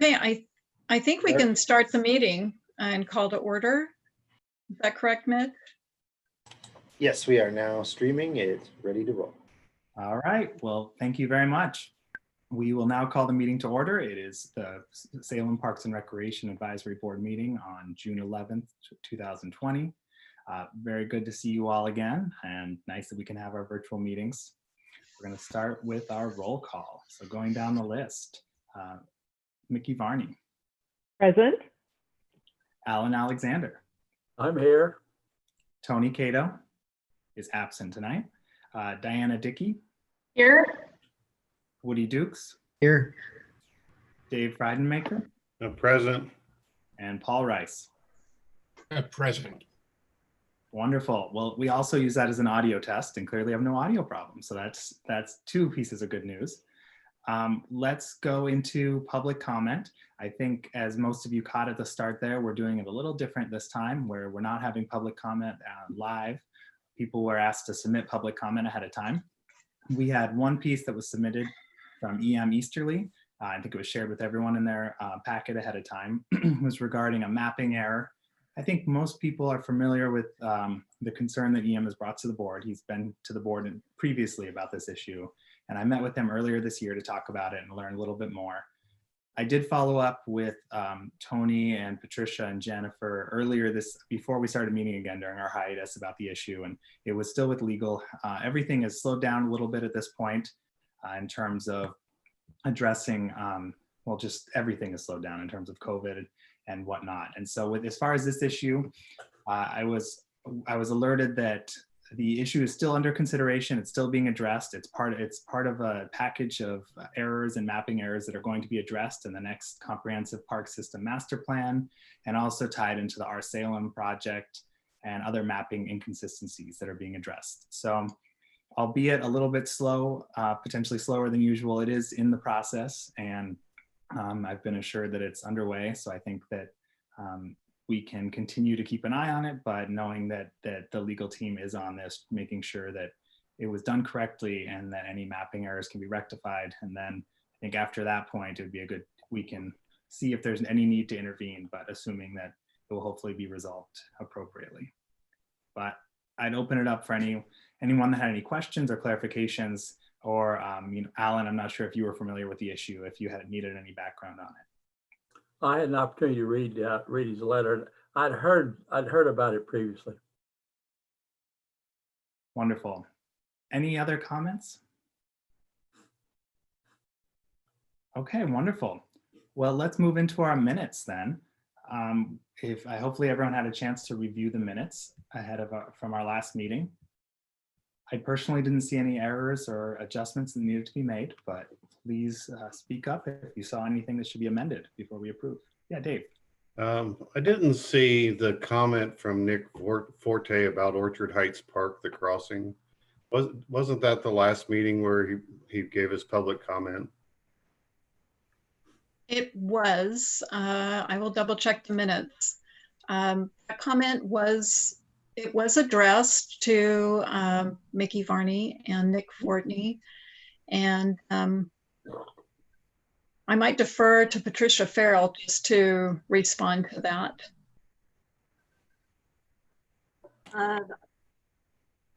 Okay, I think we can start the meeting and call to order. Is that correct, Mitch? Yes, we are now streaming. It's ready to roll. All right, well, thank you very much. We will now call the meeting to order. It is the Salem Parks and Recreation Advisory Board meeting on June 11th, 2020. Very good to see you all again, and nice that we can have our virtual meetings. We're going to start with our roll call. So going down the list, Mickey Varney. Present. Alan Alexander. I'm here. Tony Cato is absent tonight. Diana Dickey. Here. Woody Dukes. Here. Dave Freidenmaker. Present. And Paul Rice. Present. Wonderful. Well, we also use that as an audio test and clearly have no audio problem. So that's two pieces of good news. Let's go into public comment. I think as most of you caught at the start there, we're doing it a little different this time where we're not having public comment live. People were asked to submit public comment ahead of time. We had one piece that was submitted from EM Easterly. I think it was shared with everyone in their packet ahead of time. It was regarding a mapping error. I think most people are familiar with the concern that EM has brought to the board. He's been to the board previously about this issue. And I met with him earlier this year to talk about it and learn a little bit more. I did follow up with Tony and Patricia and Jennifer earlier before we started meeting again during our hiatus about the issue, and it was still with legal. Everything has slowed down a little bit at this point in terms of addressing, well, just everything has slowed down in terms of COVID and whatnot. And so as far as this issue, I was alerted that the issue is still under consideration. It's still being addressed. It's part of a package of errors and mapping errors that are going to be addressed in the next comprehensive park system master plan, and also tied into the Our Salem project and other mapping inconsistencies that are being addressed. So albeit a little bit slow, potentially slower than usual, it is in the process, and I've been assured that it's underway. So I think that we can continue to keep an eye on it, but knowing that the legal team is on this, making sure that it was done correctly and that any mapping errors can be rectified. And then I think after that point, it would be we can see if there's any need to intervene, but assuming that it will hopefully be resolved appropriately. But I'd open it up for anyone that had any questions or clarifications, or Alan, I'm not sure if you were familiar with the issue, if you had needed any background on it. I had an opportunity to read his letter. I'd heard about it previously. Wonderful. Any other comments? Okay, wonderful. Well, let's move into our minutes then. Hopefully everyone had a chance to review the minutes ahead of from our last meeting. I personally didn't see any errors or adjustments that needed to be made, but please speak up if you saw anything that should be amended before we approve. Yeah, Dave. I didn't see the comment from Nick Forte about Orchard Heights Park, the crossing. Wasn't that the last meeting where he gave his public comment? It was. I will double check the minutes. The comment was addressed to Mickey Varney and Nick Fortney, and I might defer to Patricia Farrell just to respond to that.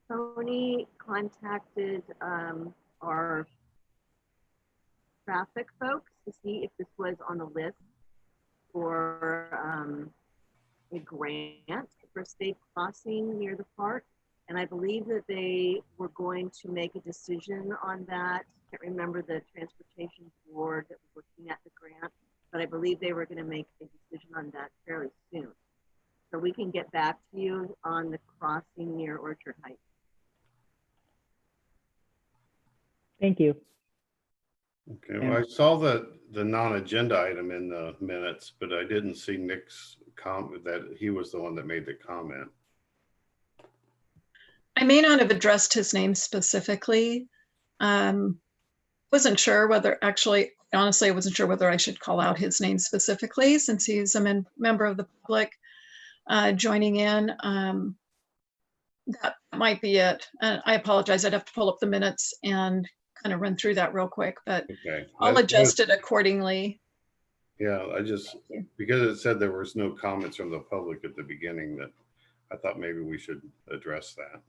Tony contacted our traffic folks to see if this was on the list for a grant for safe crossing near the park. And I believe that they were going to make a decision on that. I can't remember the transportation board that was looking at the grant, but I believe they were going to make a decision on that fairly soon. So we can get back to you on the crossing near Orchard Heights. Thank you. Okay, well, I saw the non-agenda item in the minutes, but I didn't see Nick's comment that he was the one that made the comment. I may not have addressed his name specifically. Wasn't sure whether, honestly, I wasn't sure whether I should call out his name specifically since he's a member of the public joining in. That might be it. I apologize. I'd have to pull up the minutes and kind of run through that real quick, but Okay. I'll adjust it accordingly. Yeah, I just, you. because it said there was no comments from the public at the beginning, that I thought maybe we should address that.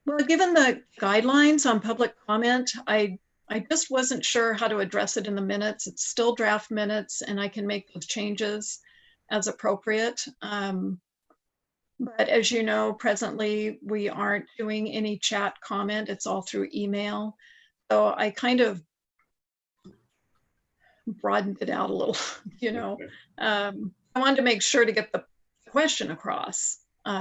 Well, given the guidelines on public comment, I just wasn't sure how to address it in the minutes. It's still draft minutes and I can make those changes as appropriate. But as you know, presently we aren't doing any chat comment. It's all through email. So I kind of broadened it out a little, you know. Okay. I wanted to make sure to get the question across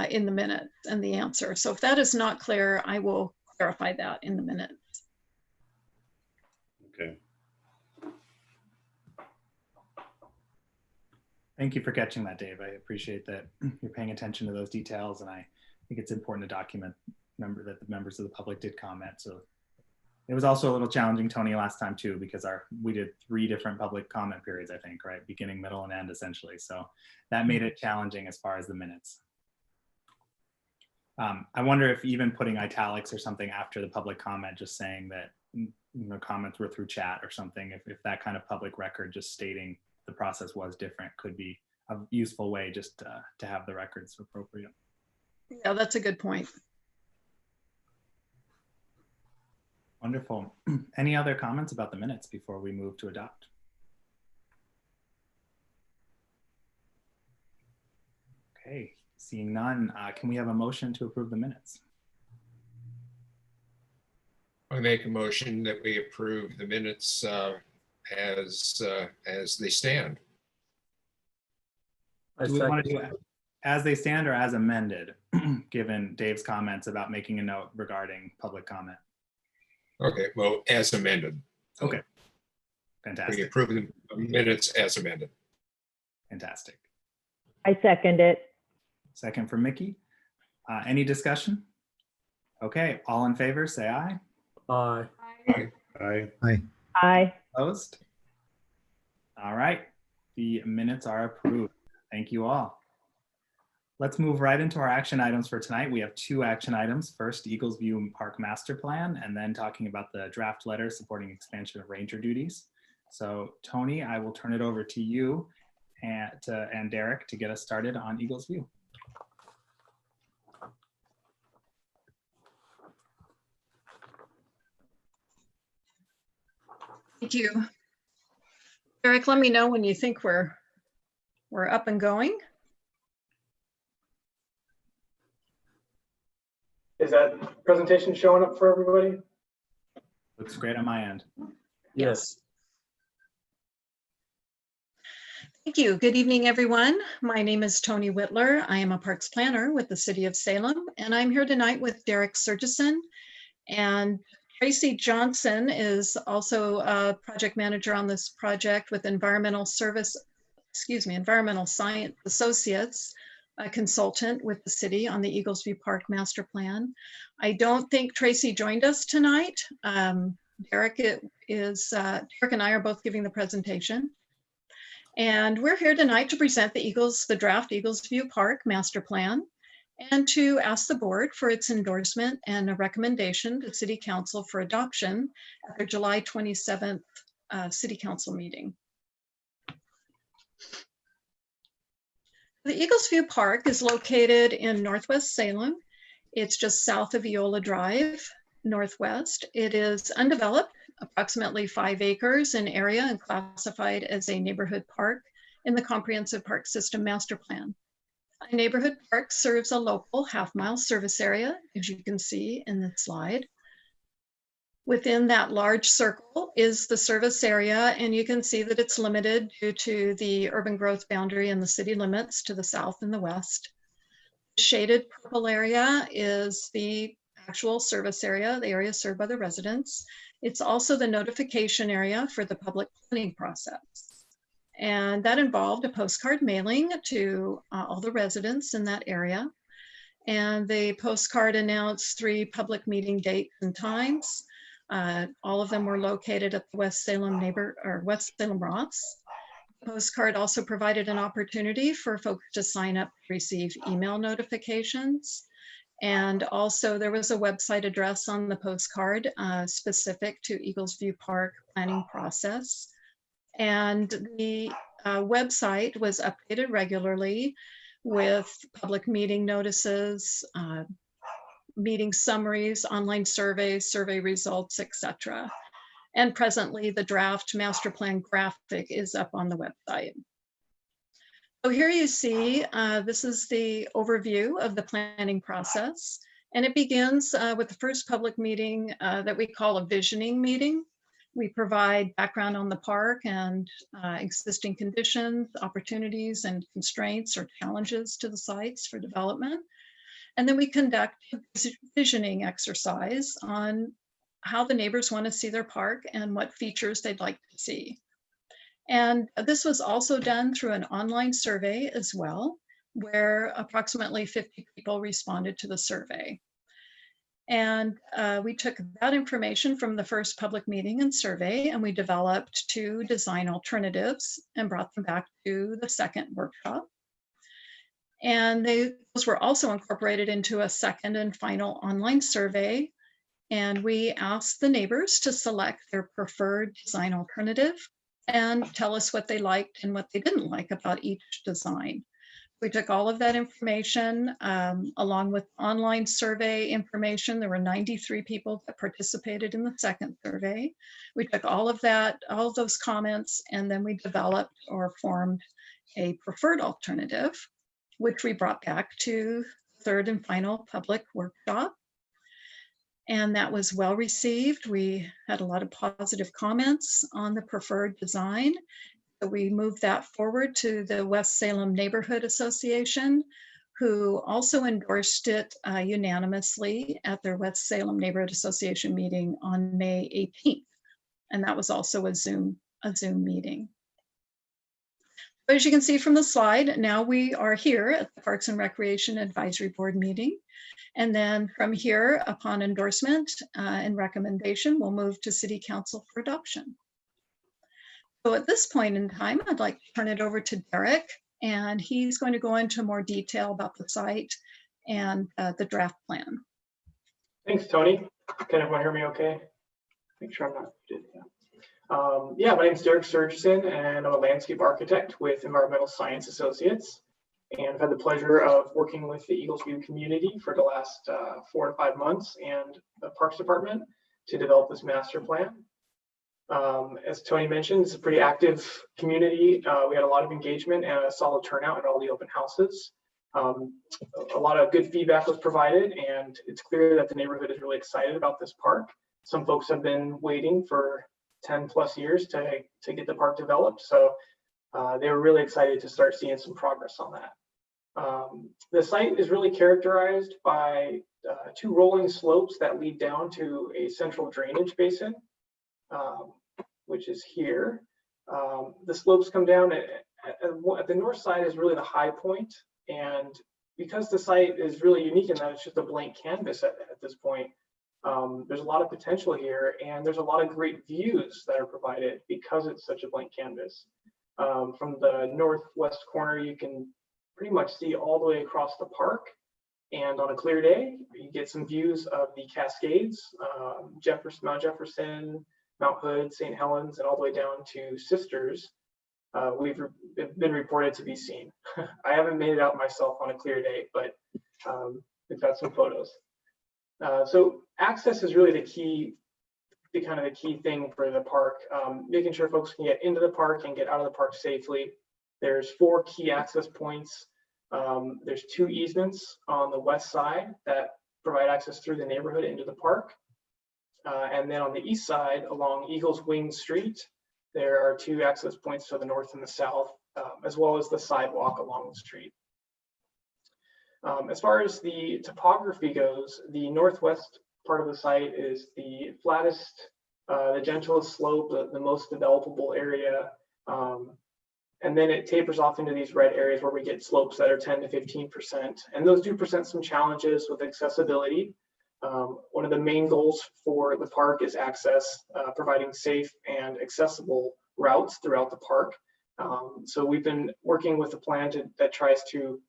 in the minutes and the answer. So if that is not clear, I will clarify that in the minutes. Okay. Thank you for catching that, Dave. I appreciate that you're paying attention to those details, and I think it's important to document that the members of the public did comment. So it was also a little challenging, Tony, last time too, because we did 3 different public comment periods, I think, right? Beginning, middle, and end, essentially. So that made it challenging as far as the minutes. I wonder if even putting italics or something after the public comment, just saying that comments were through chat or something, if that kind of public record just stating the process was different could be a useful way just to have the records appropriate. Yeah, that's a good point. Wonderful. Any other comments about the minutes before we move to adopt? Okay, seeing none, can we have a motion to approve the minutes? I make a motion that we approve the minutes as they stand. I Do we want to second. do as they stand or as amended, given Dave's comments about making a note regarding public comment? Okay, well, as amended. Okay, We fantastic, approve the minutes as amended. fantastic. I second it. Second from Mickey. Any discussion? Okay, all in favor, say aye. Aye. I, Aye. Opposed? All right, the minutes are approved. Thank you all. Let's move right into our action items for tonight. We have 2 action items. First, Eagles View Park Master Plan, and then talking about the draft letter supporting expansion of ranger duties. So Tony, I will turn it over to you and Derek to get us started on Eagles View. Thank you. Eric, let me know when you think we're up and going. Is that presentation showing up for everybody? Looks great on my end. Yes. Thank you. Good evening, everyone. My name is Tony Whitler. I am a parks planner with the city of Salem, and I'm here tonight with Derek Surgison. And Tracy Johnson is also a project manager on this project with Environmental Science Associates, a consultant with the city on the Eagles View Park Master Plan. I don't think Tracy joined us tonight. Derek and I are both giving the presentation. And we're here tonight to present the draft Eagles View Park Master Plan and to ask the board for its endorsement and a recommendation to City Council for adoption at their July 27th City Council meeting. The Eagles View Park is located in Northwest Salem. It's just south of Eola Drive, Northwest. It is undeveloped, approximately 5 acres in area and classified as a neighborhood park in the Comprehensive Park System Master Plan. A neighborhood park serves a local half-mile service area, as you can see in the slide. Within that large circle is the service area, and you can see that it's limited due to the urban growth boundary and the city limits to the south and the west. The shaded purple area is the actual service area, the area served by the residents. It's also the notification area for the public planning process. And that involved a postcard mailing to all the residents in that area. And the postcard announced 3 public meeting dates and times. All of them were located at the West Salem Roths. The postcard also provided an opportunity for folks to sign up to receive email notifications. And also there was a website address on the postcard specific to Eagles View Park planning process. And the website was updated regularly with public meeting notices, meeting summaries, online surveys, survey results, etc. And presently, the draft master plan graphic is up on the website. So here you see, this is the overview of the planning process. And it begins with the first public meeting that we call a visioning meeting. We provide background on the park and existing conditions, opportunities, and constraints or challenges to the sites for development. And then we conduct a visioning exercise on how the neighbors want to see their park and what features they'd like to see. And this was also done through an online survey as well, where approximately 50 people responded to the survey. And we took that information from the first public meeting and survey, and we developed 2 design alternatives and brought them back to the second workshop. And those were also incorporated into a second and final online survey. And we asked the neighbors to select their preferred design alternative and tell us what they liked and what they didn't like about each design. We took all of that information along with online survey information. There were 93 people that participated in the second survey. We took all of that, all of those comments, and then we developed or formed a preferred alternative, which we brought back to third and final public workshop. And that was well received. We had a lot of positive comments on the preferred design. So we moved that forward to the West Salem Neighborhood Association, who also endorsed it unanimously at their West Salem Neighborhood Association meeting on May 18th. And that was also a Zoom meeting. As you can see from the slide, now we are here at the Parks and Recreation Advisory Board meeting. And then from here, upon endorsement and recommendation, we'll move to City Council for adoption. So at this point in time, I'd like to turn it over to Derek, and he's going to go into more detail about the site and the draft plan. Thanks, Tony. Can everyone hear me okay? Make sure I'm not muted. Yeah, my name is Derek Surgison, and I'm a landscape architect with Environmental Science Associates. And I've had the pleasure of working with the Eagles View community for the last 4 to 5 months and the Parks Department to develop this master plan. As Tony mentioned, it's a pretty active community. We had a lot of engagement and a solid turnout at all the open houses. A lot of good feedback was provided, and it's clear that the neighborhood is really excited about this park. Some folks have been waiting for 10 plus years to get the park developed. So they were really excited to start seeing some progress on that. The site is really characterized by 2 rolling slopes that lead down to a central drainage basin, which is here. The slopes come down at the north side is really the high point. And because the site is really unique in that it's just a blank canvas at this point, there's a lot of potential here, and there's a lot of great views that are provided because it's such a blank canvas. From the northwest corner, you can pretty much see all the way across the park. And on a clear day, you get some views of the Cascades, Mount Jefferson, Mount Hood, St. Helens, and all the way down to Sisters. We've been reported to be seen. I haven't made it out myself on a clear day, but we've got some photos. So access is really the key thing for the park, making sure folks can get into the park and get out of the park safely. There's 4 key access points. There's 2 easements on the west side that provide access through the neighborhood into the park. And then on the east side, along Eagles Wing Street, there are 2 access points to the north and the south, as well as the sidewalk along the street. As far as the topography goes, the northwest part of the site is the flattest, the gentlest slope, the most developable area. And then it tapers off into these red areas where we get slopes that are 10 to 15%. And those do present some challenges with accessibility. One of the main goals for the park is access, providing safe and accessible routes throughout the park. So we've been working with a plan that tries to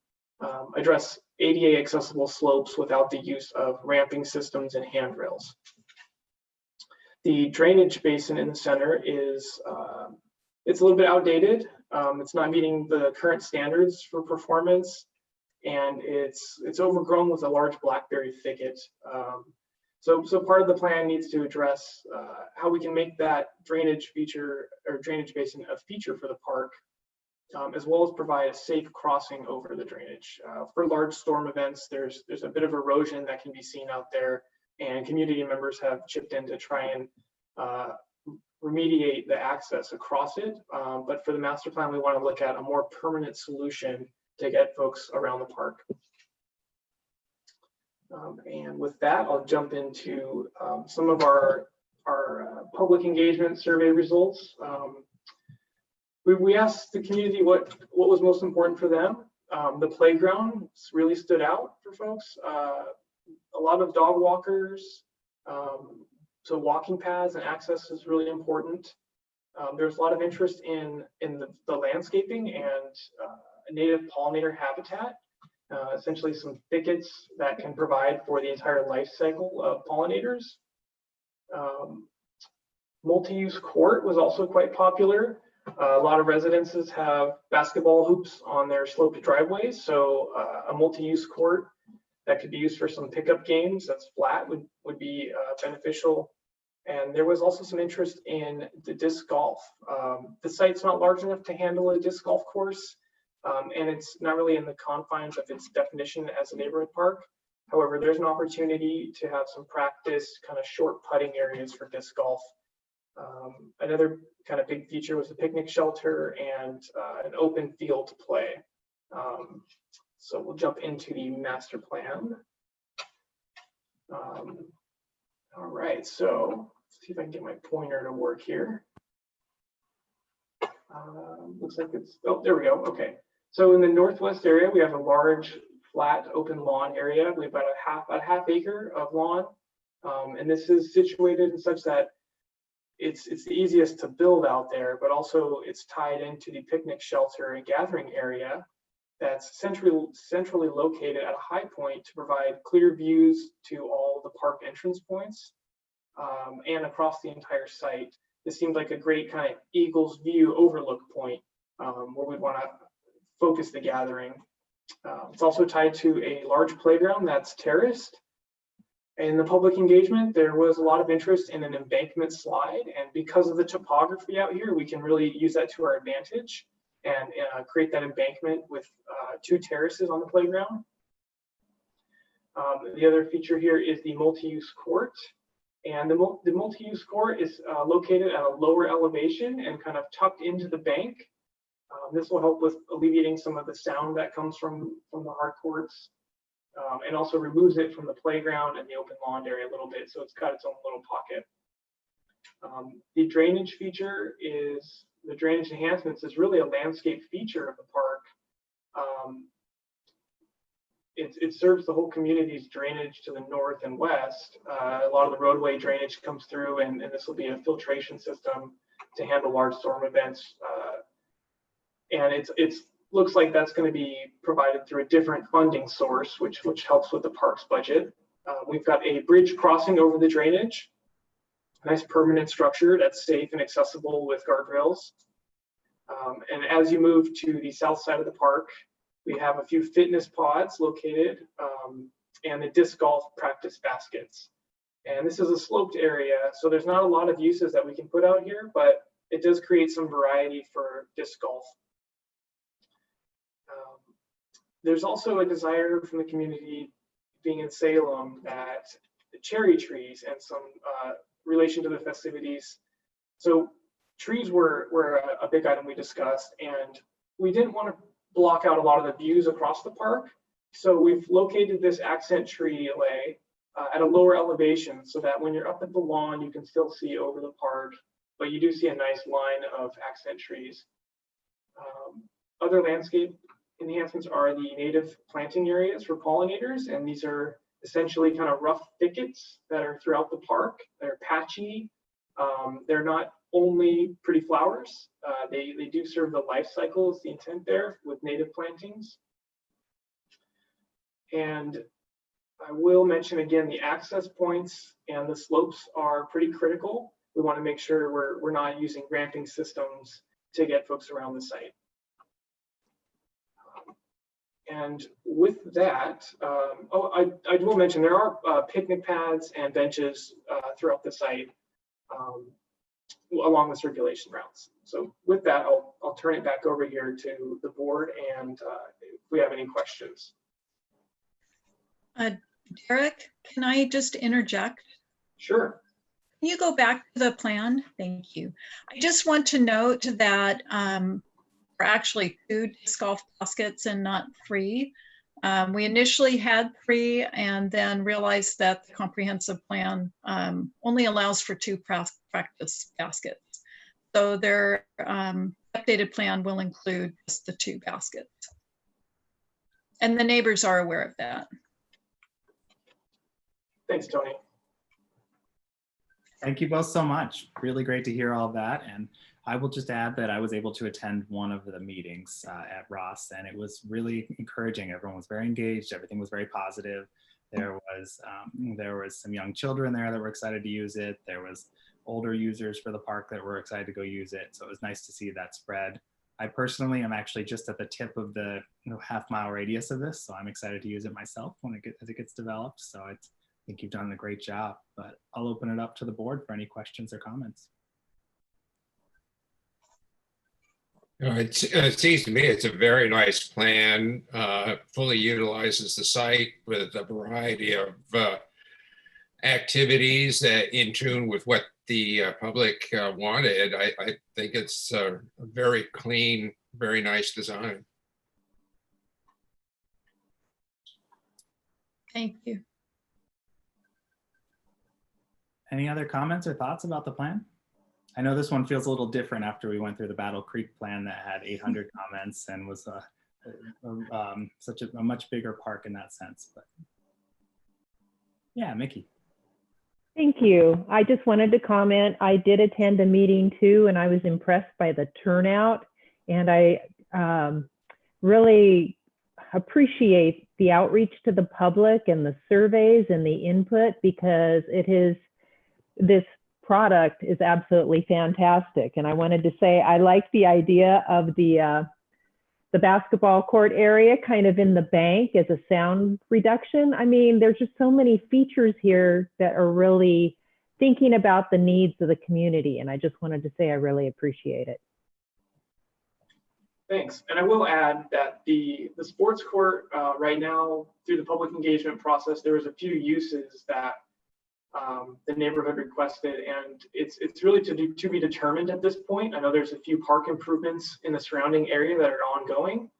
address ADA accessible slopes without the use of ramping systems and handrails. The drainage basin in the center is it's a little bit outdated. It's not meeting the current standards for performance, and it's overgrown with a large blackberry thicket. So part of the plan needs to address how we can make that drainage feature or drainage basin a feature for the park, as well as provide a safe crossing over the drainage. For large storm events, there's a bit of erosion that can be seen out there, and community members have chipped in to try and remediate the access across it. But for the master plan, we want to look at a more permanent solution to get folks around the park. And with that, I'll jump into some of our public engagement survey results. We asked the community what was most important for them. The playground really stood out for folks. A lot of dog walkers, so walking paths and access is really important. There's a lot of interest in the landscaping and native pollinator habitat, essentially some thickets that can provide for the entire life cycle of pollinators. Multi-use court was also quite popular. A lot of residences have basketball hoops on their sloped driveways, so a multi-use court that could be used for some pickup games that's flat would be beneficial. And there was also some interest in the disc golf. The site's not large enough to handle a disc golf course, and it's not really in the confines of its definition as a neighborhood park. However, there's an opportunity to have some practice, kind of short putting areas for disc golf. Another kind of big feature was the picnic shelter and an open field to play. So we'll jump into the master plan. All right, so let's see if I can get my pointer to work here. Looks like it's, oh, there we go, okay. So in the northwest area, we have a large, flat, open lawn area. We have about a half acre of lawn. And this is situated in such that it's the easiest to build out there, but also it's tied into the picnic shelter and gathering area that's centrally located at a high point to provide clear views to all the park entrance points and across the entire site. This seemed like a great kind of eagle's view overlook point where we'd want to focus the gathering. It's also tied to a large playground that's terraced. In the public engagement, there was a lot of interest in an embankment slide, and because of the topography out here, we can really use that to our advantage and create that embankment with 2 terraces on the playground. The other feature here is the multi-use court, and the multi-use court is located at a lower elevation and kind of tucked into the bank. This will help with alleviating some of the sound that comes from the hard courts. And also removes it from the playground and the open lawn area a little bit, so it's got its own little pocket. The drainage feature is, the drainage enhancements is really a landscape feature of the park. It serves the whole community's drainage to the north and west. A lot of the roadway drainage comes through, and this will be a filtration system to handle large storm events. And it's looks like that's going to be provided through a different funding source, which helps with the park's budget. We've got a bridge crossing over the drainage, a nice permanent structure that's safe and accessible with guardrails. And as you move to the south side of the park, we have a few fitness pods located and the disc golf practice baskets. And this is a sloped area, so there's not a lot of uses that we can put out here, but it does create some variety for disc golf. There's also a desire from the community, being in Salem, that the cherry trees and some relation to the festivities. So trees were a big item we discussed, and we didn't want to block out a lot of the views across the park. So we've located this accent tree alley at a lower elevation so that when you're up at the lawn, you can still see over the park, but you do see a nice line of accent trees. Other landscape enhancements are the native planting areas for pollinators, and these are essentially kind of rough thickets that are throughout the park. They're patchy. They're not only pretty flowers. They do serve the life cycle is the intent there with native plantings. And I will mention again, the access points and the slopes are pretty critical. We want to make sure we're not using ramping systems to get folks around the site. And with that, I will mention there are picnic pads and benches throughout the site along the circulation routes. So with that, I'll turn it back over here to the board and if we have any questions. Derek, can I just interject? Sure. Can you go back to the plan? Thank you. I just want to note that there are actually 2 disc golf baskets and not 3. We initially had 3 and then realized that the comprehensive plan only allows for 2 practice baskets. So their updated plan will include just the 2 baskets. And the neighbors are aware of that. Thanks, Tony. Thank you both so much. Really great to hear all of that. And I will just add that I was able to attend one of the meetings at Ross, and it was really encouraging. Everyone was very engaged. Everything was very positive. There was some young children there that were excited to use it. There was older users for the park that were excited to go use it. So it was nice to see that spread. I personally am actually just at the tip of the half-mile radius of this, so I'm excited to use it myself as it gets developed. So I think you've done a great job, but I'll open it up to the board for any questions or comments. It seems to me it's a very nice plan, fully utilizes the site with a variety of activities in tune with what the public wanted. I think it's a very clean, very nice design. Thank you. Any other comments or thoughts about the plan? I know this one feels a little different after we went through the Battle Creek plan that had 800 comments and was such a much bigger park in that sense. But yeah, Mickey. Thank you. I just wanted to comment. I did attend a meeting too, and I was impressed by the turnout. And I really appreciate the outreach to the public and the surveys and the input, because this product is absolutely fantastic. And I wanted to say, I like the idea of the basketball court area kind of in the bank as a sound reduction. I mean, there's just so many features here that are really thinking about the needs of the community. And I just wanted to say, I really appreciate it. Thanks. And I will add that the sports court right now, through the public engagement process, there was a few uses that the neighborhood requested, and it's really to be determined at this point. I know there's a few park improvements in the surrounding area that are ongoing,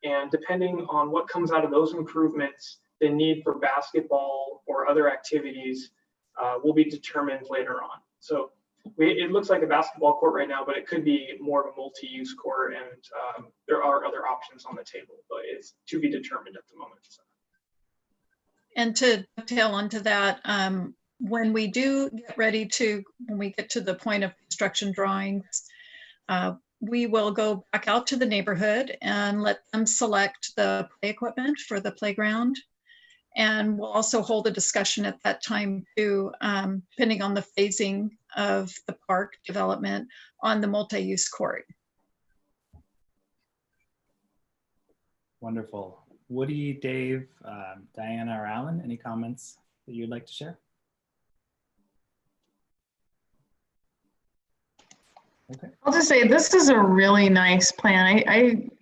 and depending on what comes out of those improvements, the need for basketball or other activities will be determined later on. So it looks like a basketball court right now, but it could be more of a multi-use court, and there are other options on the table, but it's to be determined at the moment. So. And to tail onto that, when we get to the point of construction drawings, we will go back out to the neighborhood and let them select the play equipment for the playground. And we'll also hold a discussion at that time too, depending on the phasing of the park development on the multi-use court. Wonderful. Woody, Dave, Diana, or Alan, any comments that you'd like to share? Okay. I'll just say this is a really nice plan.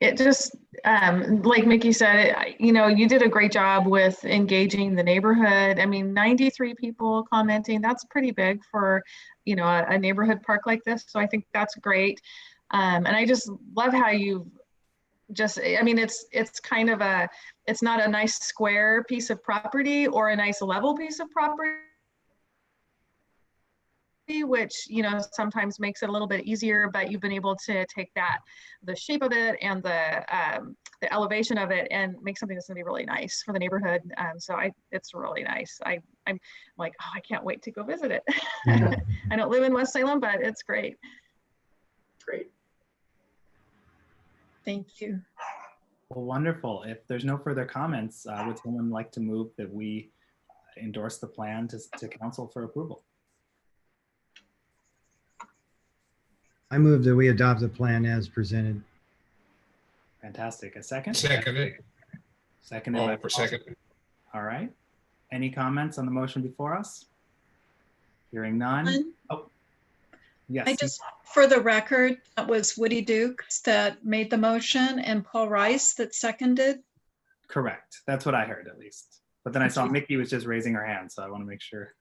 It just like Mickey said, you did a great job with engaging the neighborhood. I mean, 93 people commenting, that's pretty big for a neighborhood park like this. So I think that's great. And I just love how you it's kind of it's not a nice square piece of property or a nice level piece of property, which sometimes makes it a little bit easier, but you've been able to take the shape of it and the elevation of it and make something that's gonna be really nice for the neighborhood. So it's really nice. I'm like, oh, I can't wait to go visit it. Yeah. I don't live in West Salem, but it's great. Great. Thank you. Well, wonderful. If there's no further comments, would someone like to move that we endorse the plan to council for approval? I move that we adopt the plan as presented. Fantastic. A second? Seconded. Seconded by Oh, for Paul. second. All right. Any comments on the motion before us? Hearing none. Alan? Oh, yes. I just, for the record, that was Woody Dukes that made the motion and Paul Rice that seconded. Correct. That's what I heard at least. But then I saw Mickey was just raising her hand, so I want to make sure.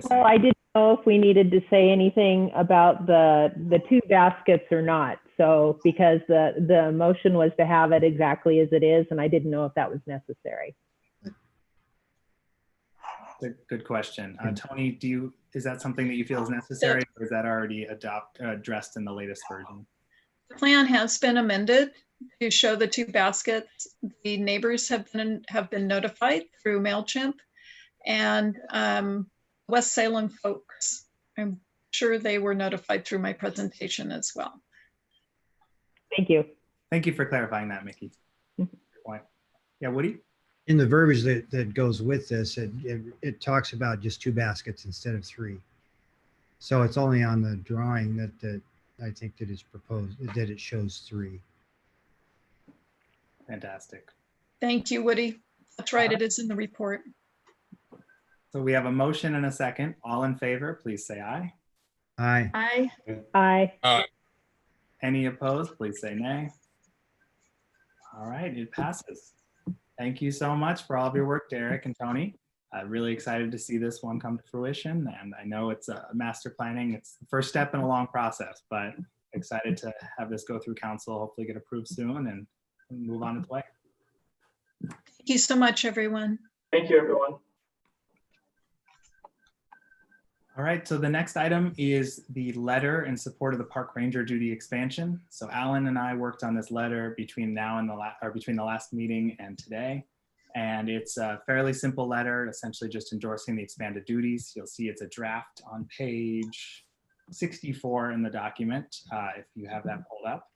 Well, I didn't know if we needed to say anything about the 2 baskets or not. So because the motion was to have it exactly as it is, and I didn't know if that was necessary. Good question. Tony, is that something that you feel is necessary, or is that already addressed in the latest version? The plan has been amended to show the 2 baskets. The neighbors have been notified through MailChimp, and West Salem folks, I'm sure they were notified through my presentation as well. Thank you. Thank you for clarifying that, Mickey. Good point. Yeah, Woody? In the verbiage that goes with this, it talks about just 2 baskets instead of 3. So it's only on the drawing that I think that is proposed, that it shows 3. Fantastic. Thank you, Woody. That's right, it is in the report. So we have a motion and a second. All in favor, please say aye. Aye. Aye. Aye. Any opposed, please say nay. All right, it passes. Thank you so much for all of your work, Derek and Tony. Really excited to see this one come to fruition. And I know it's a master planning. It's the first step in a long process, but excited to have this go through council, hopefully get approved soon and move on its way. Thank you so much, everyone. Thank you, everyone. All right, so the next item is the letter in support of the park ranger duty expansion. So Alan and I worked on this letter between now and between the last meeting and today. And it's a fairly simple letter, essentially just endorsing the expanded duties. You'll see it's a draft on page 64 in the document, if you have that pulled up.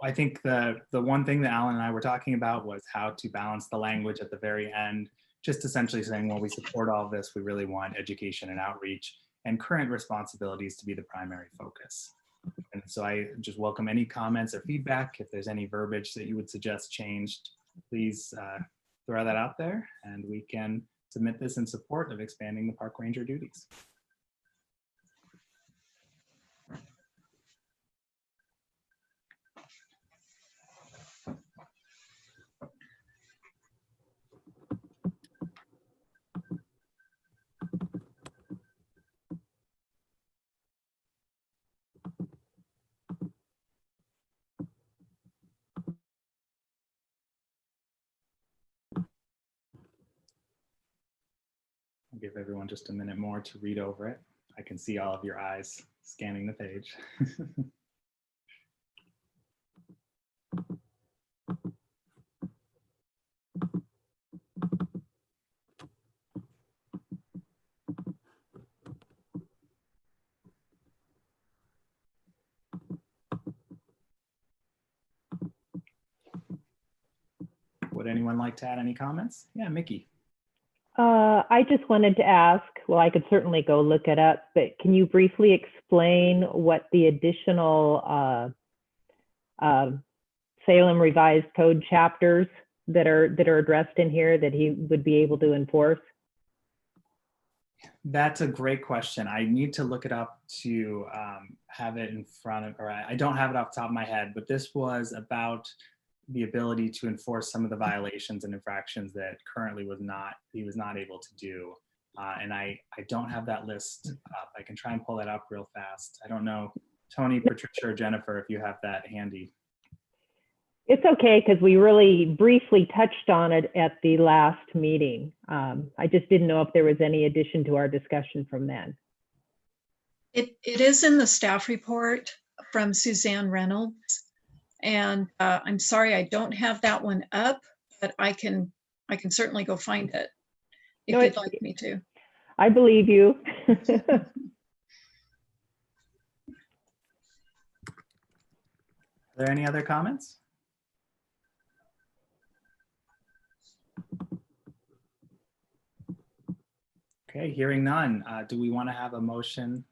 I think the one thing that Alan and I were talking about was how to balance the language at the very end, just essentially saying, well, we support all of this. We really want education and outreach and current responsibilities to be the primary focus. And so I just welcome any comments or feedback. If there's any verbiage that you would suggest changed, please throw that out there and we can submit this in support of expanding the park ranger duties. I'll give everyone just a minute more to read over it. I can see all of your eyes scanning the page. Would anyone like to add any comments? Yeah, Mickey. I just wanted to ask, well, I could certainly go look it up, but can you briefly explain what the additional Salem Revised Code chapters that are addressed in here that he would be able to enforce? That's a great question. I need to look it up to have it in front of, or I don't have it off the top of my head, but this was about the ability to enforce some of the violations and infractions that currently he was not able to do. And I don't have that list up. I can try and pull that up real fast. I don't know, Tony, Patricia, or Jennifer, if you have that handy. It's okay, because we really briefly touched on it at the last meeting. I just didn't know if there was any addition to our discussion from then. It is in the staff report from Suzanne Reynolds. And I'm sorry, I don't have that one up, but I can certainly go find it if you'd like me to. I believe you. Are there any other comments? Okay, hearing none. Do we want to have a motion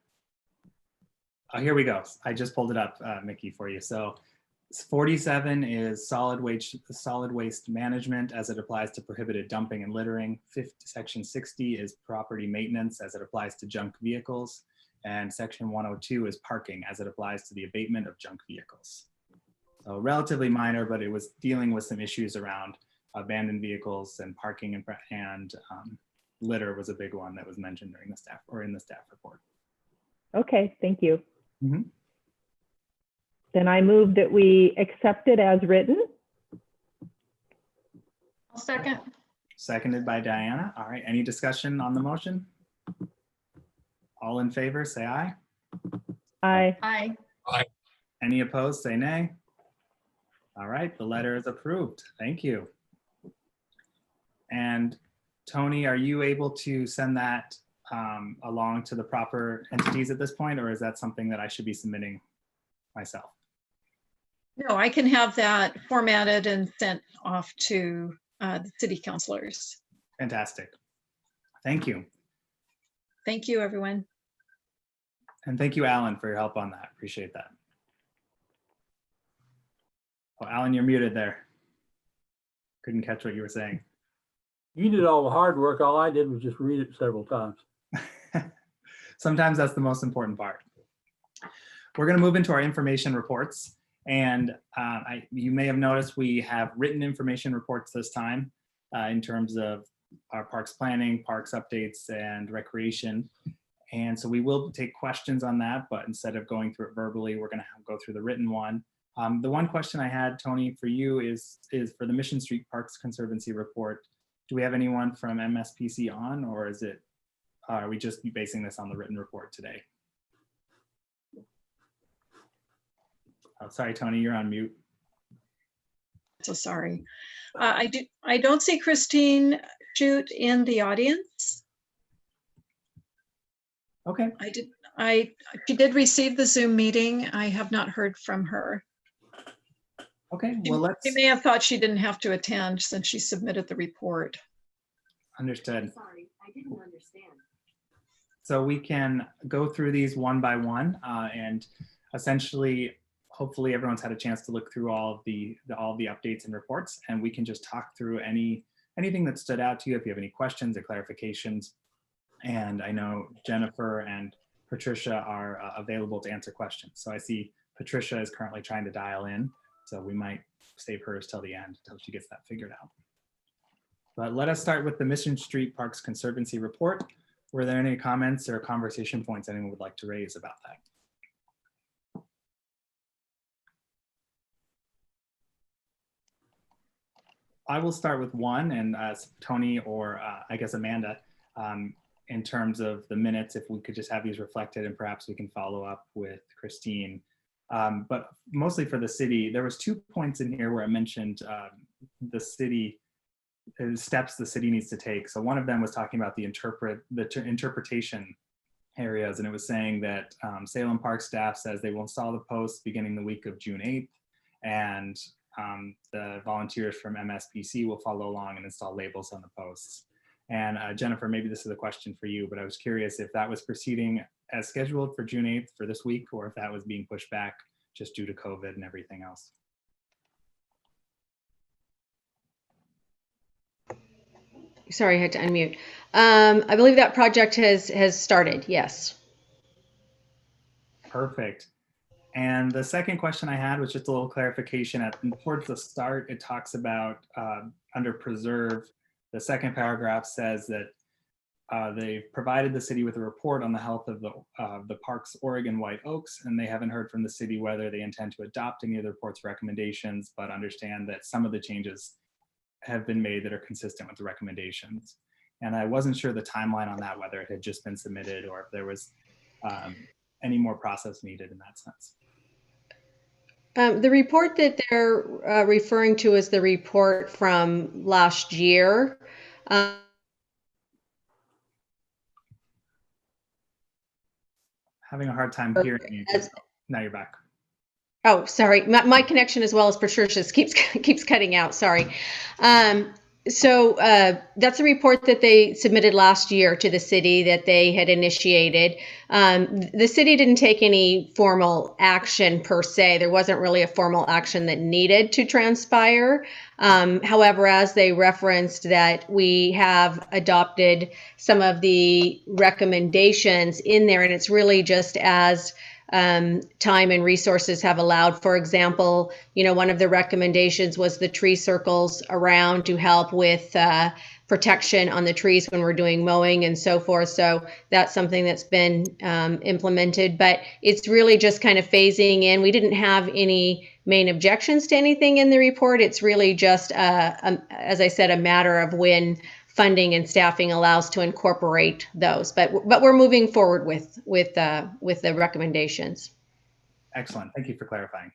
Oh, here we go. I just pulled it up, Mickey, for you. So 47 is solid waste management as it applies to prohibited dumping and littering. Section 60 is property maintenance as it applies to junk vehicles. And section 102 is parking as it applies to the abatement of junk vehicles. So relatively minor, but it was dealing with some issues around abandoned vehicles and parking, and litter was a big one that was mentioned during the staff or in the staff report. Okay, thank you. Mm-hmm. Then I move that we accept it as written. I'll second. Seconded by Diana. All right, any discussion on the motion? All in favor, say aye. Aye. Aye. Any opposed, say nay. All right, the letter is approved. Thank you. And Tony, are you able to send that along to the proper entities at this point, or is that something that I should be submitting myself? No, I can have that formatted and sent off to the city councilors. Fantastic. Thank you. Thank you, everyone. And thank you, Alan, for your help on that. Appreciate that. Oh, Alan, you're muted there. Couldn't catch what you were saying. You did all the hard work. All I did was just read it several times. Sometimes that's the most important part. We're going to move into our information reports. And you may have noticed we have written information reports this time in terms of our parks planning, parks updates, and recreation. And so we will take questions on that, but instead of going through it verbally, we're going to go through the written one. The one question I had, Tony, for you is for the Mission Street Parks Conservancy report. Do we have anyone from MSPC on, or is it, are we just basing this on the written report today? Oh, sorry, Tony, you're on mute. So sorry. I don't see Christine Shute in the audience. Okay. She did receive the Zoom meeting. I have not heard from her. Okay, well, let's. You may have thought she didn't have to attend since she submitted the report. Understood. Sorry, I didn't understand. So we can go through these one by one, and essentially, hopefully, everyone's had a chance to look through all of the updates and reports, and we can just talk through anything that stood out to you if you have any questions or clarifications. And I know Jennifer and Patricia are available to answer questions. So I see Patricia is currently trying to dial in. So we might save hers till the end, until she gets that figured out. But let us start with the Mission Street Parks Conservancy report. Were there any comments or conversation points anyone would like to raise about that? I will start with one, and as Tony or I guess Amanda, in terms of the minutes, if we could just have these reflected, and perhaps we can follow up with Christine. But mostly for the city, there was 2 points in here where I mentioned the city, steps the city needs to take. So one of them was talking about the interpretation areas, and it was saying that Salem Park staff says they will install the posts beginning the week of June 8th, and the volunteers from MSPC will follow along and install labels on the posts. And Jennifer, maybe this is a question for you, but I was curious if that was proceeding as scheduled for June 8th for this week, or if that was being pushed back just due to COVID and everything else. Sorry, I had to unmute. I believe that project has started, yes. Perfect. And the second question I had was just a little clarification. Towards the start, it talks about under preserve, the second paragraph says that they've provided the city with a report on the health of the park's Oregon white oaks, and they haven't heard from the city whether they intend to adopt any of the report's recommendations, but understand that some of the changes have been made that are consistent with the recommendations. And I wasn't sure the timeline on that, whether it had just been submitted or if there was any more process needed in that sense. The report that they're referring to is the report from last year. Having a hard time hearing you. Now you're back. Oh, sorry. My connection as well as Patricia's keeps cutting out. Sorry. That's a report that they submitted last year to the city that they had initiated. The city didn't take any formal action per se. There wasn't really a formal action that needed to transpire. However, as they referenced that we have adopted some of the recommendations in there, and it's really just as time and resources have allowed. For example, one of the recommendations was the tree circles around to help with protection on the trees when we're doing mowing and so forth. So that's something that's been implemented, but it's really just kind of phasing in. We didn't have any main objections to anything in the report. It's really just, as I said, a matter of when funding and staffing allows to incorporate those. But we're moving forward with the recommendations. Excellent. Thank you for clarifying.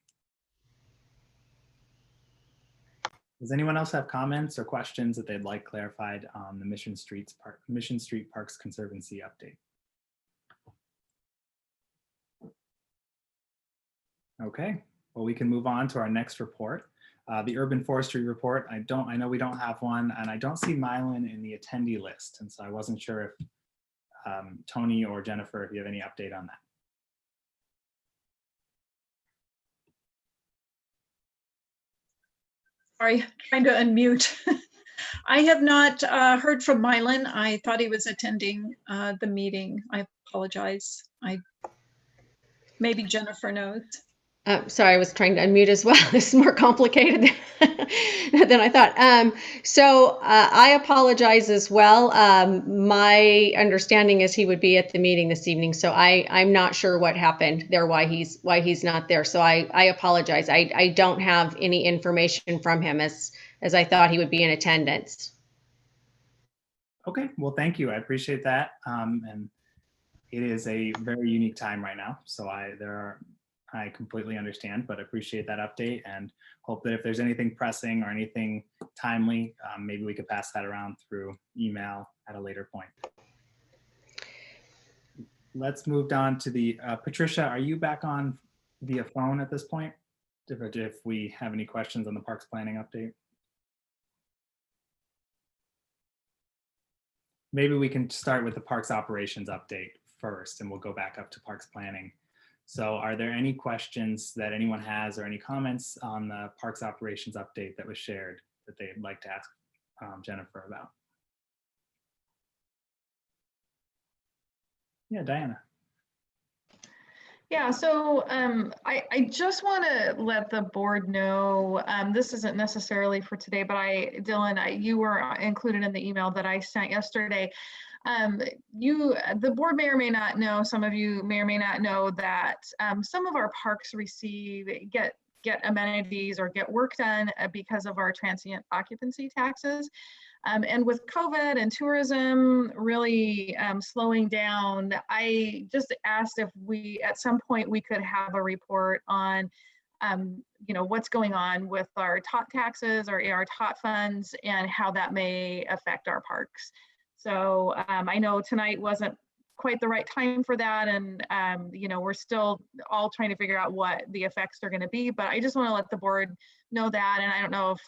Does anyone else have comments or questions that they'd like clarified on the Mission Street Parks Conservancy update? Okay, well, we can move on to our next report. The urban forestry report. I know we don't have one, and I don't see Mylan in the attendee list. And so I wasn't sure if Tony or Jennifer, if you have any update on that. Sorry, trying to unmute. I have not heard from Mylan. I thought he was attending the meeting. I apologize. Maybe Jennifer knows. Sorry, I was trying to unmute as well. This is more complicated than I thought. I apologize as well. My understanding is he would be at the meeting this evening, so I'm not sure what happened there, why he's not there. So I apologize. I don't have any information from him as I thought he would be in attendance. Okay, well, thank you. I appreciate that. And it is a very unique time right now. So I completely understand, but appreciate that update and hope that if there's anything pressing or anything timely, maybe we could pass that around through email at a later point. Let's move on to the, Patricia, are you back on via phone at this point? If we have any questions on the parks planning update? Maybe we can start with the parks operations update first, and we'll go back up to parks planning. So are there any questions that anyone has or any comments on the parks operations update that was shared that they'd like to ask Jennifer about? Yeah, Diana. Yeah, so I just want to let the board know, this isn't necessarily for today, but Dylan, you were included in the email that I sent yesterday. The board may or may not know, some of you may or may not know that some of our parks get amenities or get work done because of our transient occupancy taxes. And with COVID and tourism really slowing down, I just asked if at some point we could have a report on what's going on with our tot taxes or our tot funds and how that may affect our parks. So I know tonight wasn't quite the right time for that, and we're still all trying to figure out what the effects are going to be, but I just want to let the board know that. And I don't know if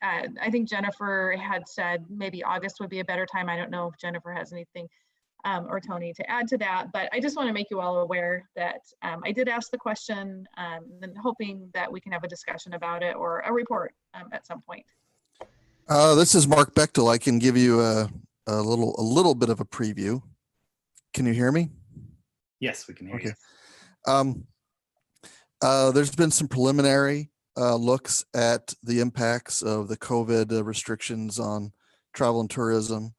I think Jennifer had said maybe August would be a better time. I don't know if Jennifer has anything or Tony to add to that, but I just want to make you all aware that I did ask the question, and hoping that we can have a discussion about it or a report at some point. This is Mark Bechtel. I can give you a little bit of a preview. Can you hear me? Yes, we can hear you. There's been some preliminary looks at the impacts of the COVID restrictions on travel and tourism,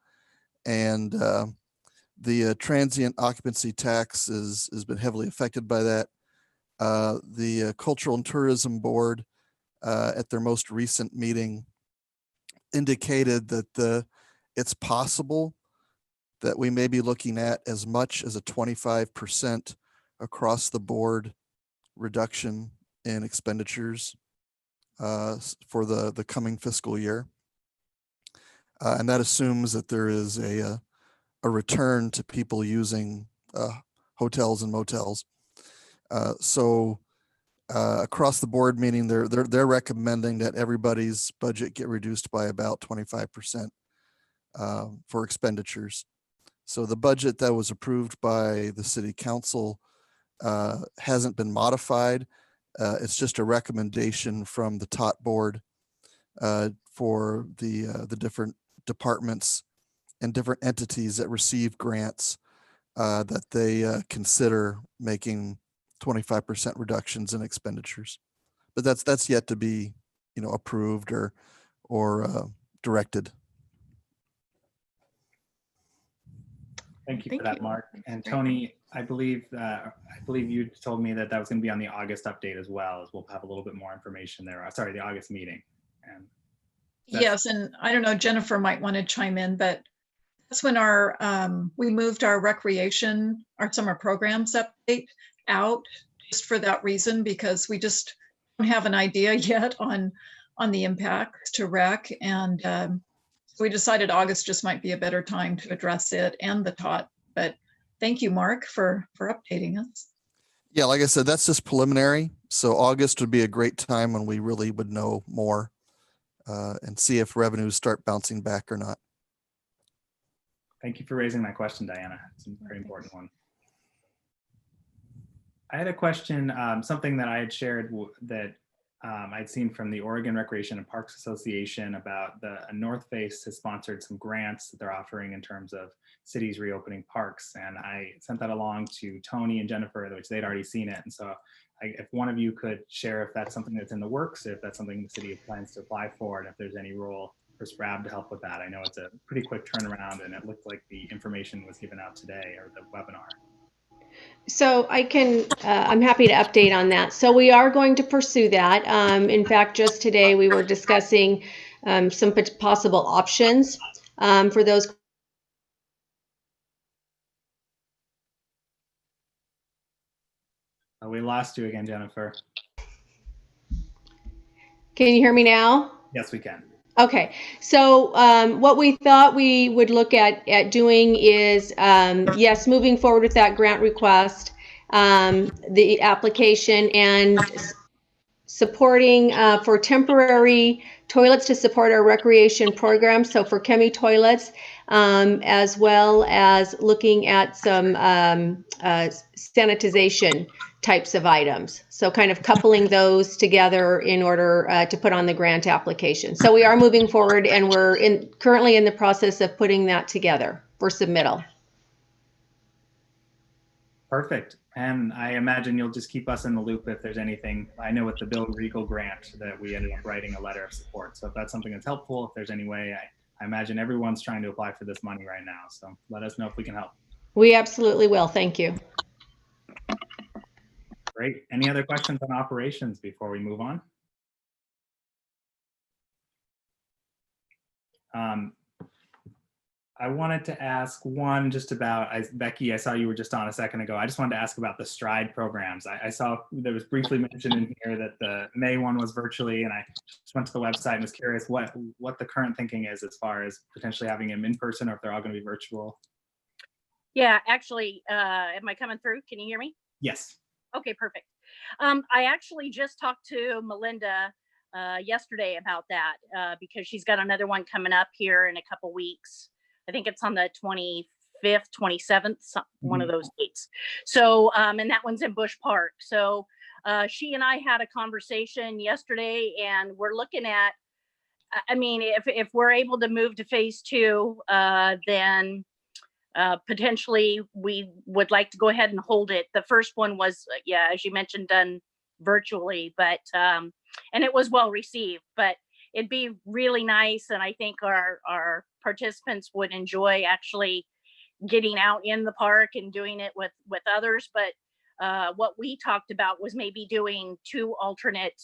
and the transient occupancy tax has been heavily affected by that. The Cultural and Tourism Board at their most recent meeting indicated that it's possible that we may be looking at as much as a 25% across the board reduction in expenditures for the coming fiscal year. And that assumes that there is a return to people using hotels and motels. So across the board, meaning they're recommending that everybody's budget get reduced by about 25% for expenditures. So the budget that was approved by the city council hasn't been modified. It's just a recommendation from the TOT board for the different departments and different entities that receive grants that they consider making 25% reductions in expenditures. But that's yet to be, approved or directed. Thank you Thank for that, you. Mark. That's And great. Tony, I believe you told me that was going to be on the August update as well, as we'll have a little bit more information there. Sorry, the August meeting. And Yes, and I don't know, Jennifer might want to chime in, but that's when we moved our summer programs update out just for that reason, because we just don't have an idea yet on the impacts to rec. And so we decided August just might be a better time to address it and the TOT. But thank you, Mark, for updating us. Yeah, like I said, that's just preliminary. So August would be a great time when we really would know more and see if revenues start bouncing back or not. thank you for raising that question, Diana. It's a very important one. I had a question, something that I had shared that I'd seen from the Oregon Recreation and Parks Association about North Face has sponsored some grants that they're offering in terms of cities reopening parks. And I sent that along to Tony and Jennifer, which they'd already seen it. And so if one of you could share if that's something that's in the works, if that's something the city plans to apply for, and if there's any role for SPRAB to help with that. I know it's a pretty quick turnaround, and it looked like the information was given out today, or the webinar. So I'm happy to update on that. So we are going to pursue that. In fact, just today we were discussing some possible options for those. We lost you again, Jennifer. Can you hear me now? Yes, we can. Okay, so what we thought we would look at doing is, yes, moving forward with that grant request, the application, and supporting for temporary toilets to support our recreation program. So for Chemi toilets, as well as looking at some sanitization types of items. So kind of coupling those together in order to put on the grant application. So we are moving forward, and we're currently in the process of putting that together for submittal. Perfect. And I imagine you'll just keep us in the loop if there's anything. I know with the Bill Regal grant that we ended up writing a letter of support. So if that's something that's helpful, if there's any way, I imagine everyone's trying to apply for this money right now. So let us know if we can help. We absolutely will. Thank you. Great. Any other questions on operations before we move on? I wanted to ask one just about, Becky, I saw you were just on a second ago. I just wanted to ask about the STRIDE programs. I saw there was briefly mentioned in here that the May one was virtually, and I just went to the website and was curious what the current thinking is as far as potentially having them in person, or if they're all going to be virtual. Yeah, actually, am I coming through? Can you hear me? Yes. Okay, perfect. I actually just talked to Melinda yesterday about that because she's got another one coming up here in a couple weeks. I think it's on the 25th, 27th, one of those dates. So, and that one's in Bush Park. So she and I had a conversation yesterday, and we're looking at, I mean, if we're able to move to phase 2, then potentially we would like to go ahead and hold it. The first one was, yeah, as you mentioned, done virtually, but, and it was well received, but it'd be really nice. And I think our participants would enjoy actually getting out in the park and doing it with others. But what we talked about was maybe doing 2 alternate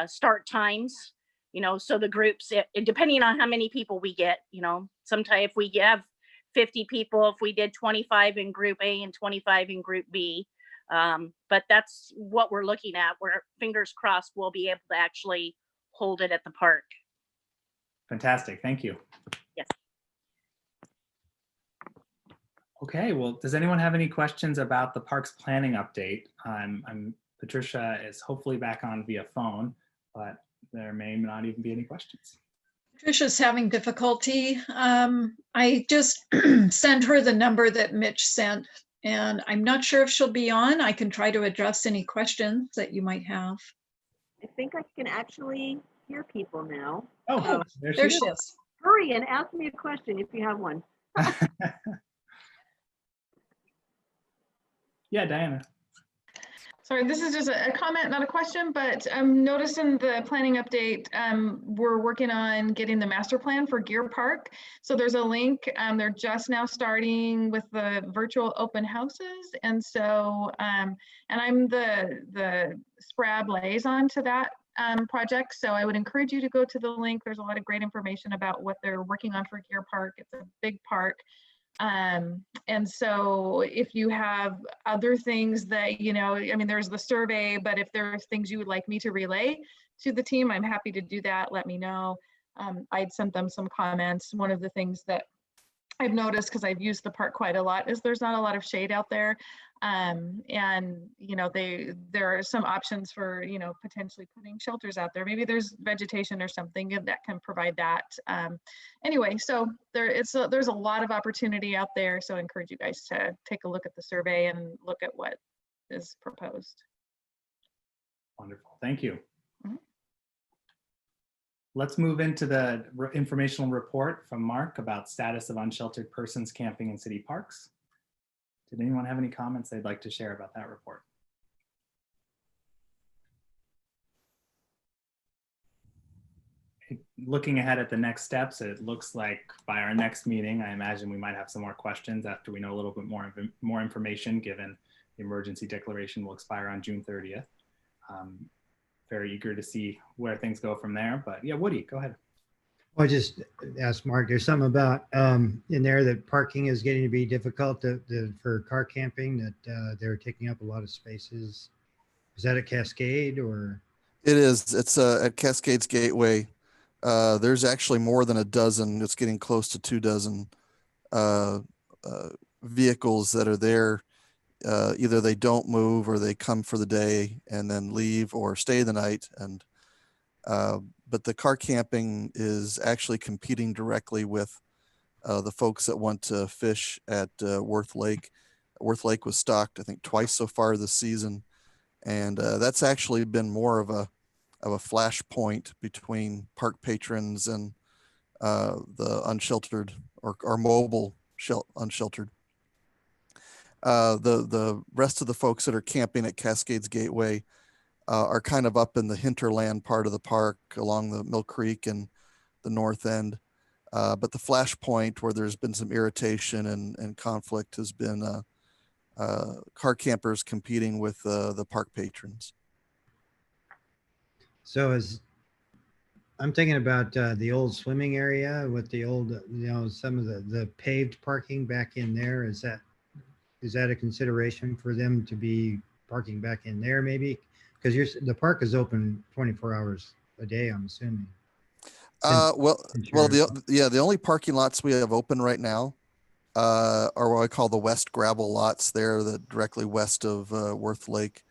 start times, you know, so the groups, depending on how many people we get, you know, sometimes if we have 50 people, if we did 25 in group A and 25 in group B. But that's what we're looking at. We're fingers crossed we'll be able to actually hold it at the park. Fantastic. Thank you. Yes. Okay, well, does anyone have any questions about the parks planning update? I'm Patricia is hopefully back on via phone, but there may not even be any questions. Patricia's having difficulty. I just sent her the number that Mitch sent, and I'm not sure if she'll be on. I can try to address any questions that you might have. I think I can actually hear people now. Oh, there she is. Hurry and ask me a question if you have one. Yeah, Diana. Sorry, this is just a comment, not a question, but I'm noticing the planning update. We're working on getting the master plan for Gear Park. So there's a link. They're just now starting with the virtual open houses. And so, and I'm the SPRAB liaison to that project. So I would encourage you to go to the link. There's a lot of great information about what they're working on for Gear Park. It's a big park. And so if you have other things that, you know, I mean, there's the survey, but if there's things you would like me to relay to the team, I'm happy to do that. Let me know. I'd sent them some comments. One of the things that I've noticed, because I've used the park quite a lot, is there's not a lot of shade out there. And, you know, there are some options for, you know, potentially putting shelters out there. Maybe there's vegetation or something that can provide that. Anyway, so there's a lot of opportunity out there. So I encourage you guys to take a look at the survey and look at what is proposed. Wonderful, thank you. Let's move into the informational report from Mark about status of unsheltered persons camping in city parks. Did anyone have any comments they'd like to share about that report? Looking ahead at the next steps, it looks like by our next meeting, I imagine we might have some more questions after we know a little bit more information, given the emergency declaration will expire on June 30th. Very eager to see where things go from there. But yeah, Woody, go ahead. Well, I just asked Mark, there's something about in there that parking is getting to be difficult for car camping, that they're taking up a lot of spaces. Is that a Cascade or? It is. It's at Cascades Gateway. There's actually more than a dozen. It's getting close to 24 vehicles that are there. Either they don't move or they come for the day and then leave or stay the night. And but the car camping is actually competing directly with the folks that want to fish at Worth Lake. Worth Lake was stocked, I think, twice so far this season, and that's actually been more of a flashpoint between park patrons and the unsheltered or mobile unsheltered. The rest of the folks that are camping at Cascades Gateway are kind of up in the hinterland part of the park along the Mill Creek and the north end. But the flashpoint where there's been some irritation and conflict has been car campers competing with the park patrons. So I'm thinking about the old swimming area with the old, you know, some of the paved parking back in there. Is that a consideration for them to be parking back in there maybe? Because the park is open 24 hours a day, I'm assuming. The only parking lots we have open right now are what I call the west gravel lots there, that directly west of Worth Lake.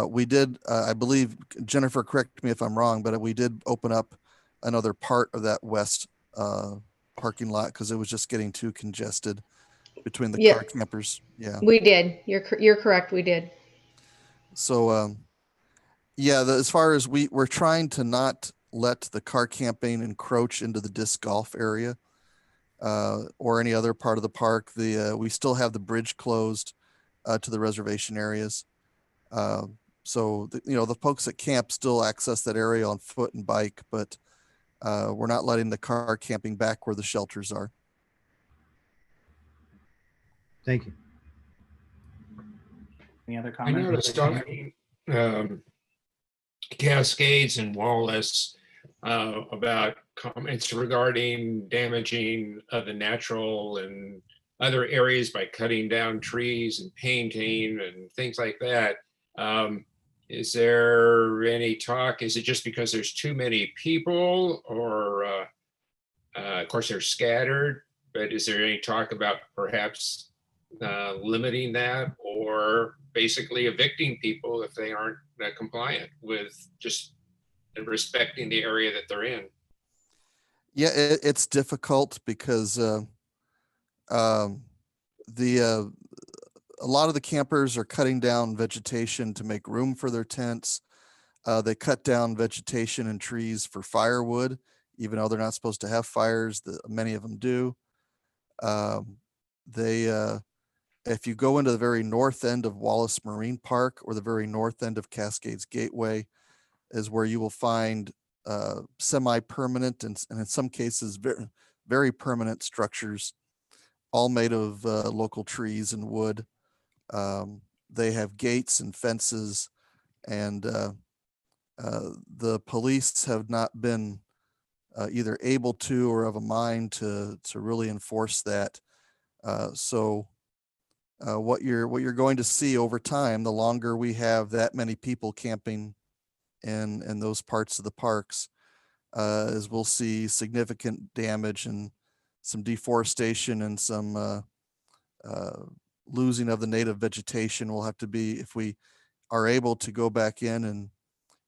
We did, I believe, Jennifer, correct me if I'm wrong, but we did open up another part of that west parking lot because it was just getting too congested between the car campers. Yeah, we did. You're correct. We did. So, as far as we're trying to not let the car camping encroach into the disc golf area or any other part of the park. We still have the bridge closed to the reservation areas. So the folks at camp still access that area on foot and bike, but we're not letting the car camping back where the shelters are. Thank you. Any other I comments? noticed on Cascades and Wallace about comments regarding damaging of the natural and other areas by cutting down trees and painting and things like that. Is there any talk? Is it just because there's too many people, or of course they're scattered, but is there any talk about perhaps limiting that, or or basically evicting people if they aren't compliant with just respecting the area that they're in. Yeah, it's difficult because the a lot of the campers are cutting down vegetation to make room for their tents. They cut down vegetation and trees for firewood, even though they're not supposed to have fires. Many of them do. They if you go into the very north end of Wallace Marine Park or the very north end of Cascades Gateway, is where you will find semi-permanent and in some cases very, very permanent structures, all made of local trees and wood. They have gates and fences, and the police have not been either able to or of a mind to really enforce that. So what you're going to see over time, the longer we have that many people camping in those parts of the parks, is we'll see significant damage and some deforestation and some losing of the native vegetation. Will have to be, if we are able to go back in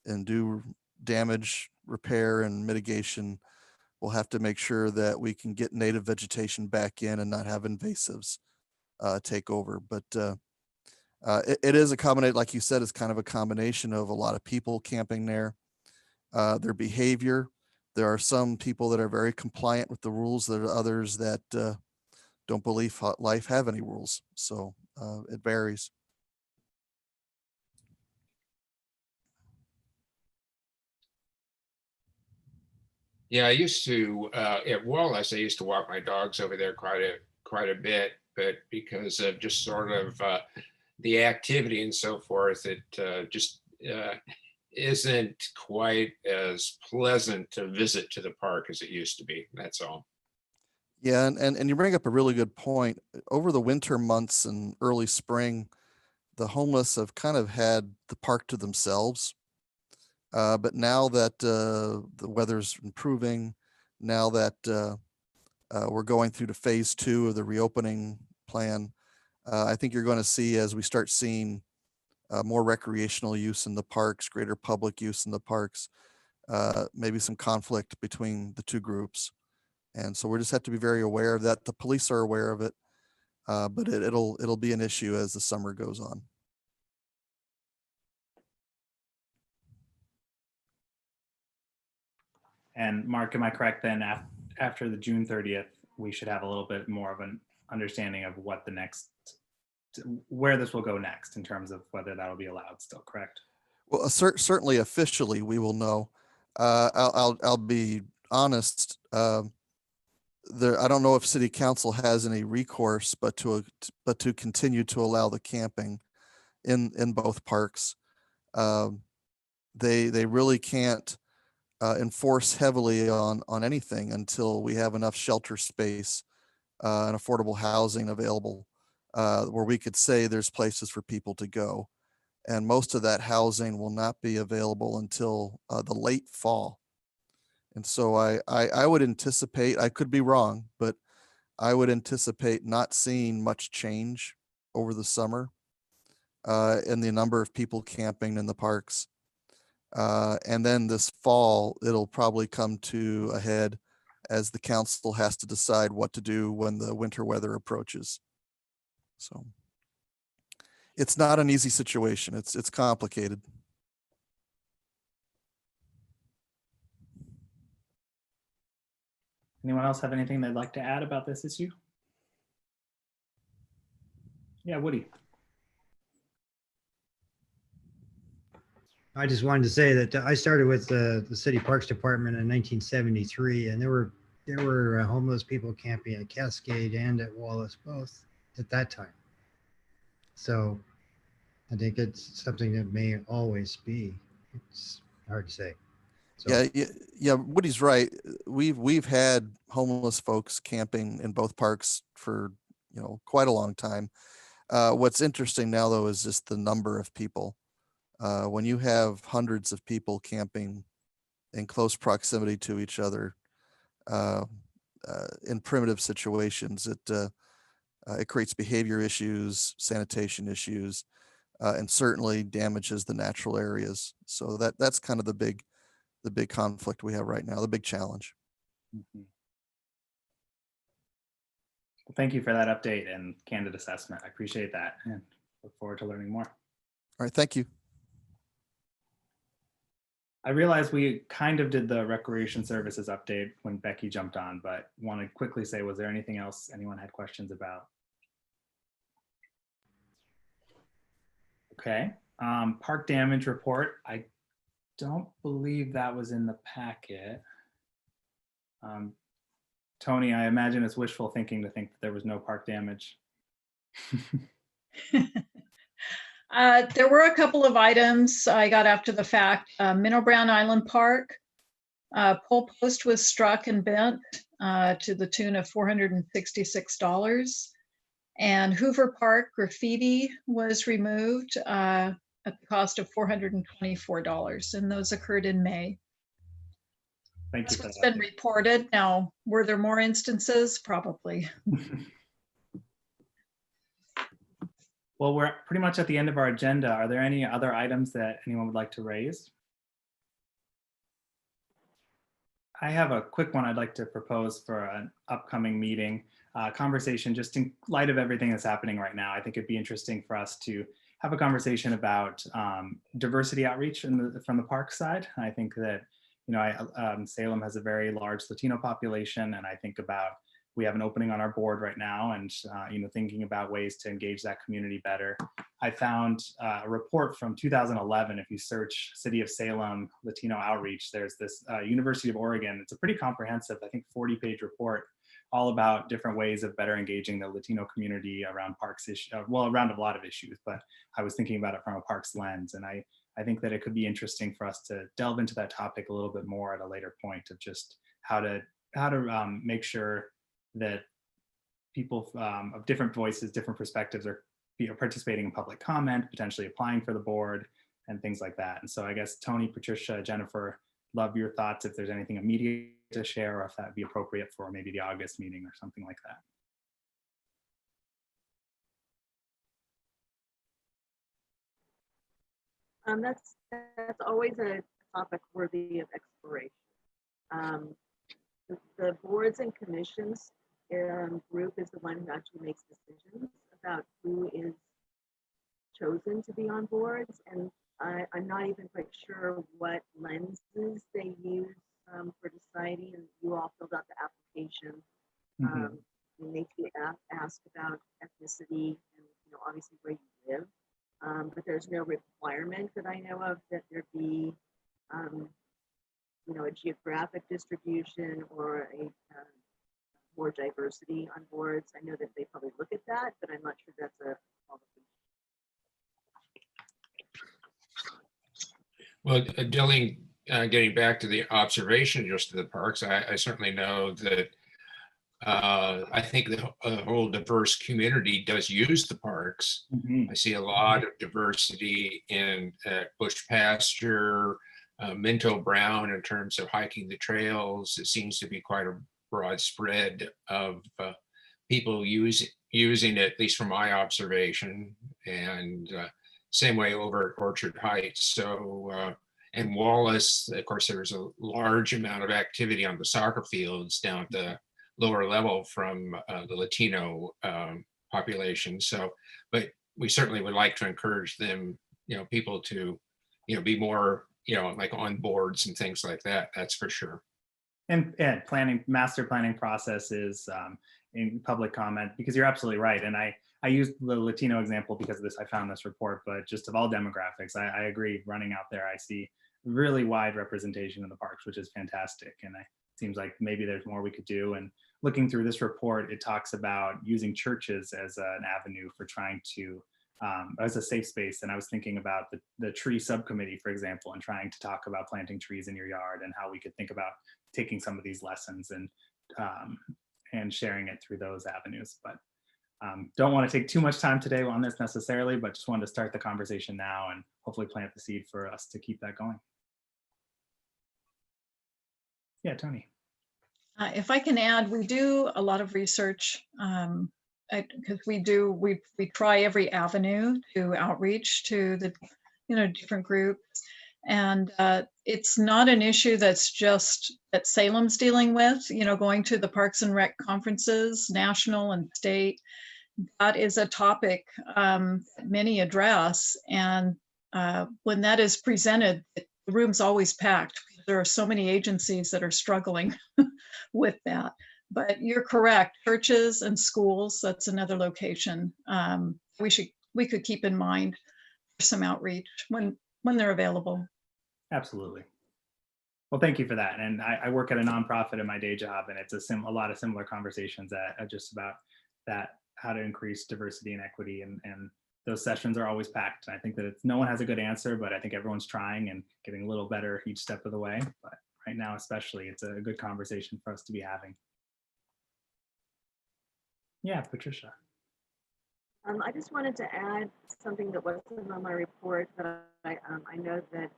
and do damage repair and mitigation, we'll have to make sure that we can get native vegetation back in and not have invasives take over. But it is a combination, like you said, it's kind of a combination of a lot of people camping there, their behavior. There are some people that are very compliant with the rules. There are others that don't believe life have any rules. So it varies. Yeah, I used to at Wallace. I used to walk my dogs over there quite a bit, but because of just sort of the activity and so forth, it just isn't quite as pleasant to visit to the park as it used to be. That's all. Yeah, and you bring up a really good point. Over the winter months and early spring, the homeless have kind of had the park to themselves. But now that the weather's improving, now that we're going through to phase 2 of the reopening plan, I think you're going to see, as we start seeing more recreational use in the parks, greater public use in the parks, maybe some conflict between the two groups. And so we just have to be very aware of that. The police are aware of it, but it'll be an issue as the summer goes on. And Mark, am I correct then? After the June 30th, we should have a little bit more of an understanding of what the next, where this will go next in terms of whether that will be allowed still, correct? Well, certainly officially we will know. I'll be honest. I don't know if City Council has any recourse, but to continue to allow the camping in both parks. They really can't enforce heavily on anything until we have enough shelter space and affordable housing available, where we could say there's places for people to go. And most of that housing will not be available until the late fall. And so I would anticipate, I could be wrong, but I would anticipate not seeing much change over the summer in the number of people camping in the parks. And then this fall, it'll probably come to a head as the council has to decide what to do when the winter weather approaches. So it's not an easy situation. It's complicated. Anyone else have anything they'd like to add about this issue? Yeah, Woody. I just wanted to say that I started with the City Parks Department in 1973, and there were homeless people camping at Cascade and at Wallace both at that time. So I think it's something that may always be. It's hard to say. So. Yeah. Woody's right. We've had homeless folks camping in both parks for quite a long time. What's interesting now, though, is just the number of people. When you have hundreds of people camping in close proximity to each other in primitive situations, It creates behavior issues, sanitation issues, and certainly damages the natural areas. So that's kind of the big conflict we have right now, the big challenge. Mhm. Well, thank you for that update and candid assessment. I appreciate that and look forward to learning more. All right, thank you. I realized we kind of did the recreation services update when Becky jumped on, but want to quickly say, was there anything else anyone had questions about? Okay, park damage report. I don't believe that was in the packet. Tony, I imagine it's wishful thinking to think that there was no park damage. There were a couple of items I got after the fact. Minnow Brown Island Park, pole post was struck and bent to the tune of $466. And Hoover Park graffiti was removed at the cost of $424. And those occurred in May. Thank you That's for what's that. been reported. Now, were there more instances? Probably. Well, we're pretty much at the end of our agenda. Are there any other items that anyone would like to raise? I have a quick one I'd like to propose for an upcoming meeting conversation, just in light of everything that's happening right now. I think it'd be interesting for us to have a conversation about diversity outreach from the park side. I think that, you know, Salem has a very large Latino population, and I think about, we have an opening on our board right now, and you know, thinking about ways to engage that community better. I found a report from 2011. If you search City of Salem Latino outreach, there's this University of Oregon. It's a pretty comprehensive, I think, 40-page report all about different ways of better engaging the Latino community around parks issue, well, around a lot of issues. But I was thinking about it from a parks lens, and I think that it could be interesting for us to delve into that topic a little bit more at a later point of just how to make sure that people of different voices, different perspectives are participating in public comment, potentially applying for the board and things like that. And so I guess Tony, Patricia, Jennifer, love your thoughts if there's anything immediate to share, or if that would be appropriate for maybe the August meeting or something like that. That's always a topic worthy of exploration. The boards and commissions group is the one who actually makes decisions about who is chosen to be on boards, and I'm not even quite sure what lenses they use for deciding. And you all filled out the application. You need to ask about ethnicity and, you know, obviously where you live, but there's no requirement that I know of that there be you know, a geographic distribution or a more diversity on boards. I know that they probably look at that, but I'm not sure that's a qualification. Well, Dilling, getting back to the observation just of the parks, I certainly know that I think the whole diverse community does use the parks. I see a lot of diversity in bush pasture, Minto Brown in terms of hiking the trails. It seems to be quite a broad spread of people using it, at least from my observation, and same way over at Orchard Heights. So, and Wallace, of course, there's a large amount of activity on the soccer fields down at the lower level from the Latino population. So, but we certainly would like to encourage them, you know, people to, you know, be more, you know, like on boards and things like that. That's for sure. And planning, master planning processes in public comment, because you're absolutely right. And I used the Latino example because of this, I found this report, but just of all demographics, I agree. Running out there, I see really wide representation in the parks, which is fantastic. And it seems like maybe there's more we could do. And looking through this report, it talks about using churches as an avenue for trying to, as a safe space. And I was thinking about the tree subcommittee, for example, and trying to talk about planting trees in your yard and how we could think about taking some of these lessons and sharing it through those avenues. But don't want to take too much time today on this necessarily, but just wanted to start the conversation now and hopefully plant the seed for us to keep that going. Yeah, Tony. If I can add, we do a lot of research because we try every avenue to outreach to the different groups, and it's not an issue that's just that Salem's dealing with. Going to the Parks and Rec conferences, national and state, that is a topic that many address, and when that is presented, the room's always packed. There are so many agencies that are struggling with that. But you're correct, churches and schools, that's another location we could keep in mind for some outreach when they're available. Absolutely. Well, thank you for that. And I work at a nonprofit in my day job, and it's a lot of similar conversations that just about that, how to increase diversity and equity, and those sessions are always packed. And I think that no one has a good answer, but I think everyone's trying and getting a little better each step of the way. But right now, especially, it's a good conversation for us to be having. Yeah, Patricia. I just wanted to add something that wasn't on my report, but I know that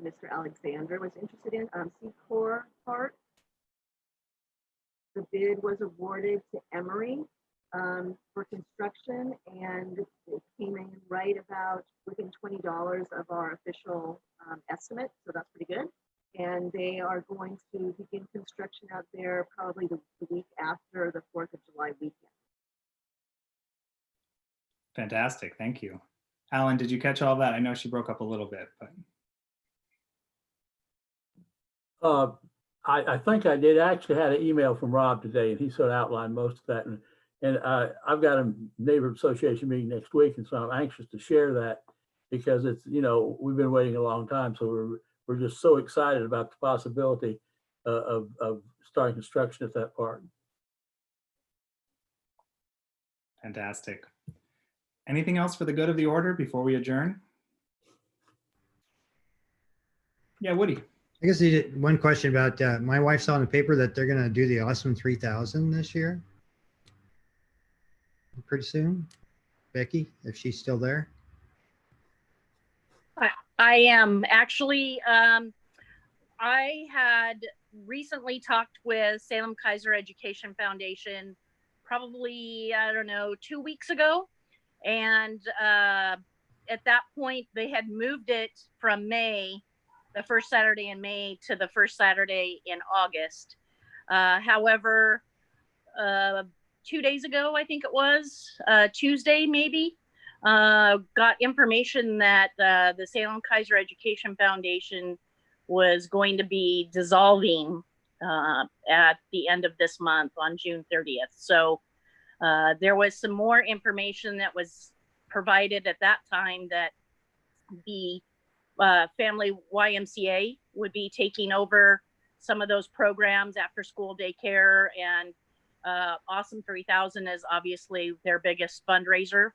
Mr. Alexander was interested in Secor Park. The bid was awarded to Emory for construction, and it came in right about within $20 of our official estimate, so that's pretty good. And they are going to begin construction out there probably the week after the 4th of July weekend. Fantastic, thank you. Alan, did you catch all of that? I know she broke up a little bit, but. I think I did. I actually had an email from Rob today, and he sort of outlined most of that. And I've got a neighborhood association meeting next week, and so I'm anxious to share that because it's, we've been waiting a long time. So we're just so excited about the possibility of starting construction at that park. Fantastic. Anything else for the good of the order before we adjourn? Yeah, Woody. I guess one question about my wife saw in the paper that they're going to do the Awesome 3000 this year. Pretty soon. Becky, if she's still there. I am actually, I had recently talked with Salem Kaiser Education Foundation, probably, I don't know, 2 weeks ago. And at that point, they had moved it from May, the first Saturday in May, to the first Saturday in August. However, 2 days ago, I think it was, Tuesday maybe, got information that the Salem Kaiser Education Foundation was going to be dissolving at the end of this month on June 30th. So there was some more information that was provided at that time that the family YMCA would be taking over some of those programs, after school daycare, and Awesome 3000 is obviously their biggest fundraiser.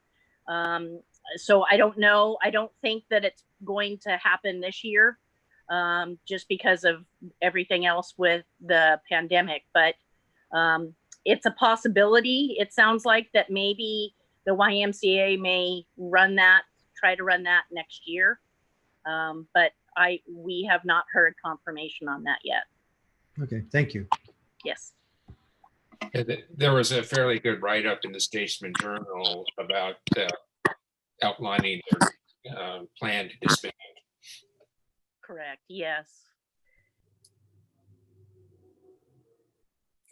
So I don't know. I don't think that it's going to happen this year, just because of everything else with the pandemic. But it's a possibility. It sounds like that maybe the YMCA may try to run that next year. But we have not heard confirmation on that yet. Okay, thank you. Yes. There was a fairly good write-up in the Statesman Journal about outlining their plan to disband. Correct, yes.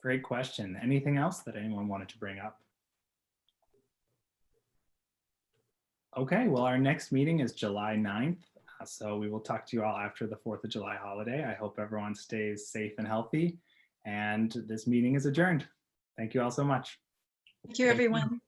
Great question. Anything else that anyone wanted to bring up? Okay, well, our next meeting is July 9th. So we will talk to you all after the 4th of July holiday. I hope everyone stays safe and healthy. And this meeting is adjourned. Thank you all so much. Thank you, everyone.